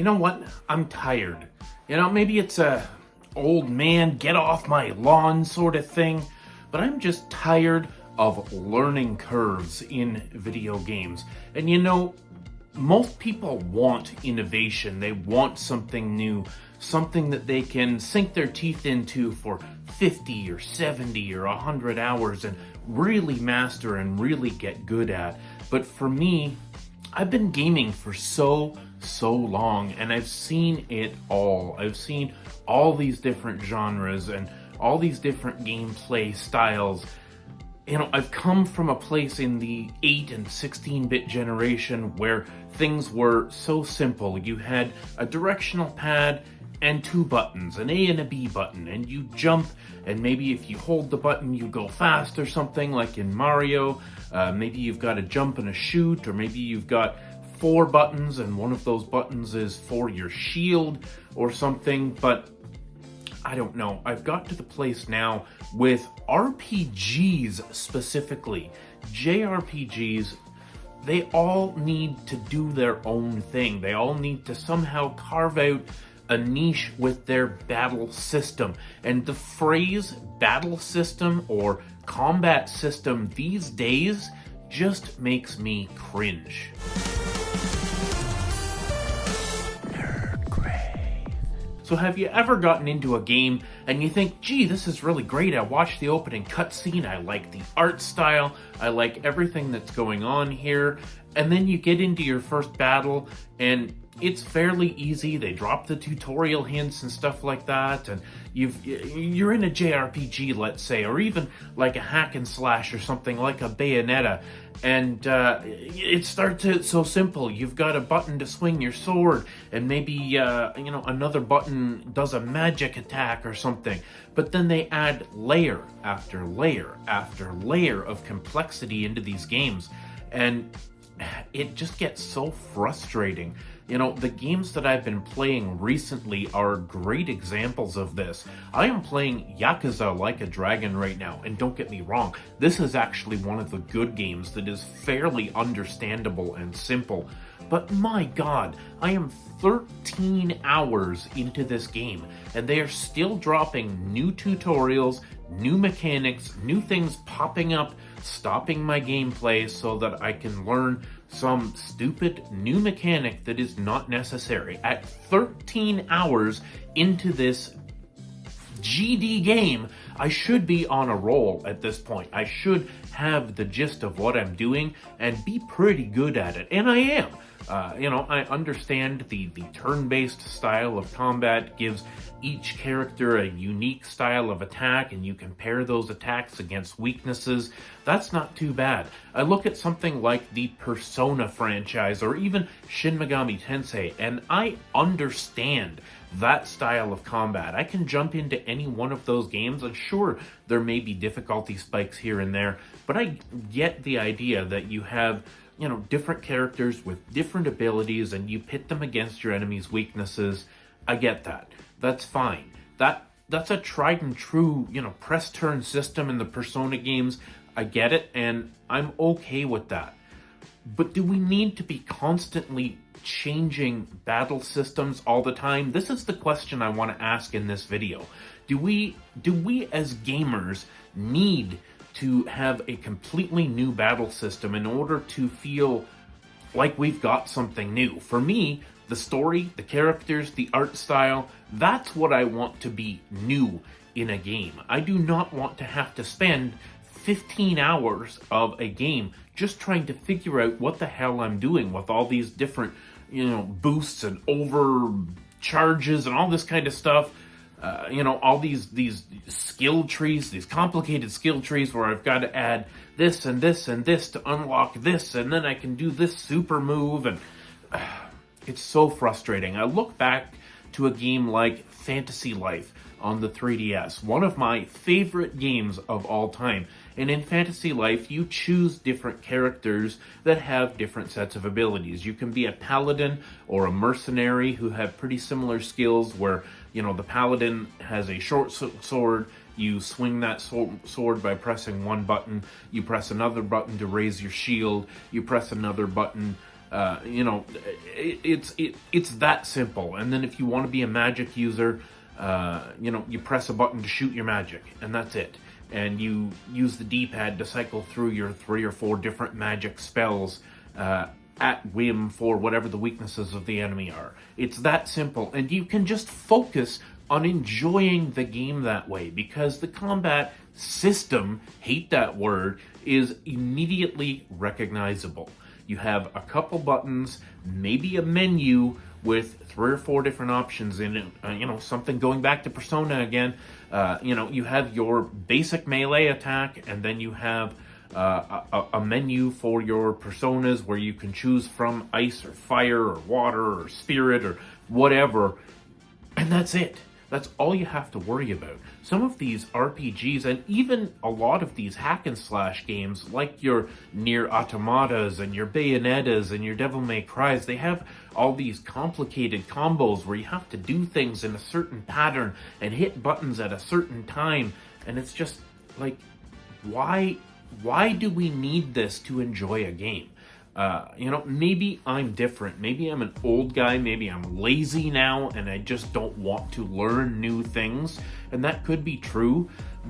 You know what? I'm tired. Maybe it's a old man, get off my lawn sort of thing, but I'm just tired of learning curves in video games. And most people want innovation. They want something new, something that they can sink their teeth into for 50 or 70 or 100 hours and really master and really get good at. But for me, I've been gaming for so long, and I've seen it all. I've seen all these different genres and all these different gameplay styles. I've come from a place in the 8 and 16-bit generation where things were so simple. You had a directional pad and 2 buttons, an A and a B button, and you jump, and maybe if you hold the button you go fast or something like in Mario. Maybe you've got a jump and a shoot, or maybe you've got 4 buttons and one of those buttons is for your shield or something. But I don't know. I've got to the place now with RPGs specifically, JRPGs, they all need to do their own thing. They all need to somehow carve out a niche with their battle system. And the phrase battle system or combat system these days just makes me cringe. So have you ever gotten into a game and you think, gee, this is really great. I watched the opening cutscene. I like the art style. I like everything that's going on here. And then you get into your first battle and it's fairly easy. They drop the tutorial hints and stuff like that. And you're in a JRPG, let's say, or even like a hack and slash or something like a Bayonetta. And it starts out so simple. You've got a button to swing your sword, and maybe another button does a magic attack or something. But then they add layer after layer after layer of complexity into these games, and it just gets so frustrating. The games that I've been playing recently are great examples of this. I am playing Yakuza Like a Dragon right now, and don't get me wrong, this is actually one of the good games that is fairly understandable and simple. But my god, I am 13 hours into this game, and they are still dropping new tutorials, new mechanics, new things popping up, stopping my gameplay so that I can learn some stupid new mechanic that is not necessary. At 13 hours into this GD game, I should be on a roll at this point. I should have the gist of what I'm doing and be pretty good at it, and I am. I understand the turn-based style of combat gives each character a unique style of attack, and you compare those attacks against weaknesses. That's not too bad. I look at something like the Persona franchise or even Shin Megami Tensei, and I understand that style of combat. I can jump into any one of those games, and sure, there may be difficulty spikes here and there, but I get the idea that you have different characters with different abilities and you pit them against your enemy's weaknesses. I get that. That's fine. That's a tried and true, press turn system in the Persona games. I get it, and I'm okay with that. But do we need to be constantly changing battle systems all the time? This is the question I want to ask in this video. Do we as gamers need to have a completely new battle system in order to feel like we've got something new? For me, the story, the characters, the art style, that's what I want to be new in a game. I do not want to have to spend 15 hours of a game just trying to figure out what the hell I'm doing with all these different, boosts and overcharges and all this kind of stuff. All these skill trees, these complicated skill trees where I've got to add this and this and this to unlock this, and then I can do this super move, and it's so frustrating. I look back to a game like Fantasy Life on the 3DS, one of my favorite games of all time. And in Fantasy Life, you choose different characters that have different sets of abilities. You can be a paladin or a mercenary who have pretty similar skills where, the paladin has a short sword. You swing that sword by pressing one button. You press another button to raise your shield. You press another button You know, it's that simple. And then if you want to be a magic user, you know, you press a button to shoot your magic, and that's it. And you use the D-pad to cycle through your 3 or 4 different magic spells at whim for whatever the weaknesses of the enemy are. It's that simple, and you can just focus on enjoying the game that way, because the combat system, hate that word, is immediately recognizable. You have a couple buttons, maybe a menu with 3 or 4 different options in it. You know, something going back to Persona again. You know, you have your basic melee attack, and then you have a menu for your personas where you can choose from ice or fire or water or spirit or whatever, and that's it. That's all you have to worry about. Some of these RPGs, and even a lot of these hack and slash games, like your Nier Automatas and your Bayonettas and your Devil May Cries, they have all these complicated combos where you have to do things in a certain pattern and hit buttons at a certain time, and it's just like, why do we need this to enjoy a game? You know, maybe I'm different. Maybe I'm an old guy. Maybe I'm lazy now and I just don't want to learn new things. And that could be true.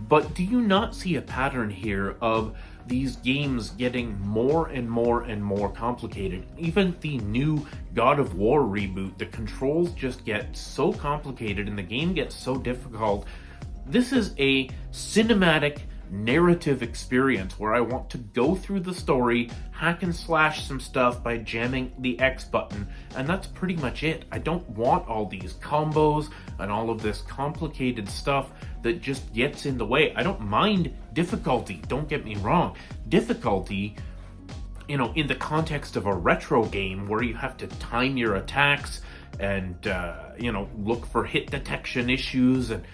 But do you not see a pattern here of these games getting more and more and more complicated? Even the new God of War reboot, the controls just get so complicated and the game gets so difficult. This is a cinematic narrative experience where I want to go through the story, hack and slash some stuff by jamming the X button, and that's pretty much it. I don't want all these combos and all of this complicated stuff that just gets in the way. I don't mind difficulty, don't get me wrong. Difficulty, you know, in the context of a retro game where you have to time your attacks and, you know, look for hit detection issues and,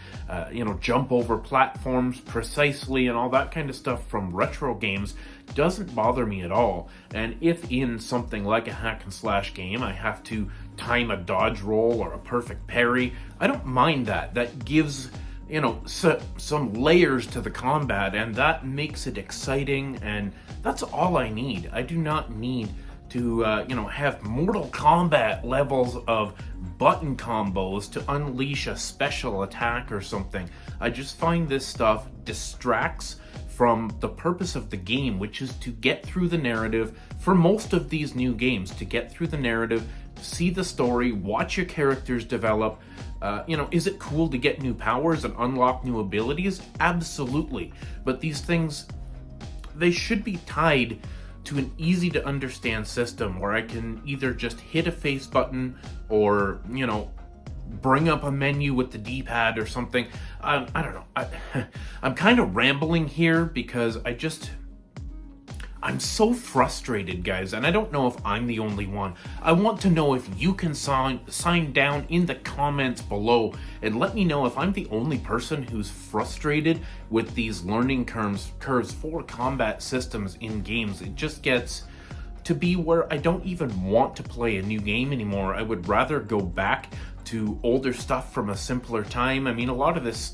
you know, jump over platforms precisely and all that kind of stuff from retro games doesn't bother me at all. And if in something like a hack and slash game I have to time a dodge roll or a perfect parry, I don't mind that. That gives, you know, some layers to the combat, and that makes it exciting, and that's all I need. I do not need to, you know, have Mortal Kombat levels of button combos to unleash a special attack or something. I just find this stuff distracts from the purpose of the game, which is to get through the narrative. For most of these new games, to get through the narrative, see the story, watch your characters develop. You know, is it cool to get new powers and unlock new abilities? Absolutely. But these things, they should be tied to an easy to understand system where I can either just hit a face button or, you know, bring up a menu with the D-pad or something. I don't know. I'm kind of rambling here because I'm so frustrated, guys, and I don't know if I'm the only one. I want to know if you can sign down in the comments below and let me know if I'm the only person who's frustrated with these learning curves for combat systems in games. It just gets to be where I don't even want to play a new game anymore. I would rather go back to older stuff from a simpler time. I mean, a lot of this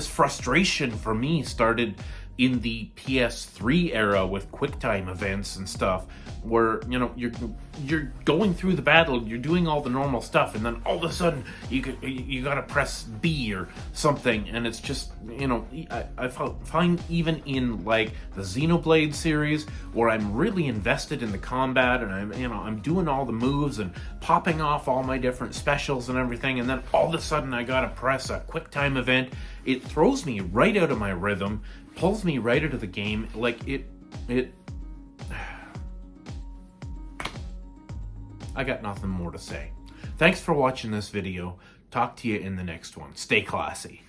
frustration for me started in the PS3 era with QuickTime events and stuff, where, you know, you're going through the battle, you're doing all the normal stuff, and then all of a sudden you gotta press B or something, and it's just, you know, I find even in like the Xenoblade series where I'm really invested in the combat and I'm doing all the moves and popping off all my different specials and everything, and then all of a sudden I gotta press a QuickTime event. It throws me right out of my rhythm, pulls me right out of the game. Like it I got nothing more to say. Thanks for watching this video. Talk to you in the next one. Stay classy.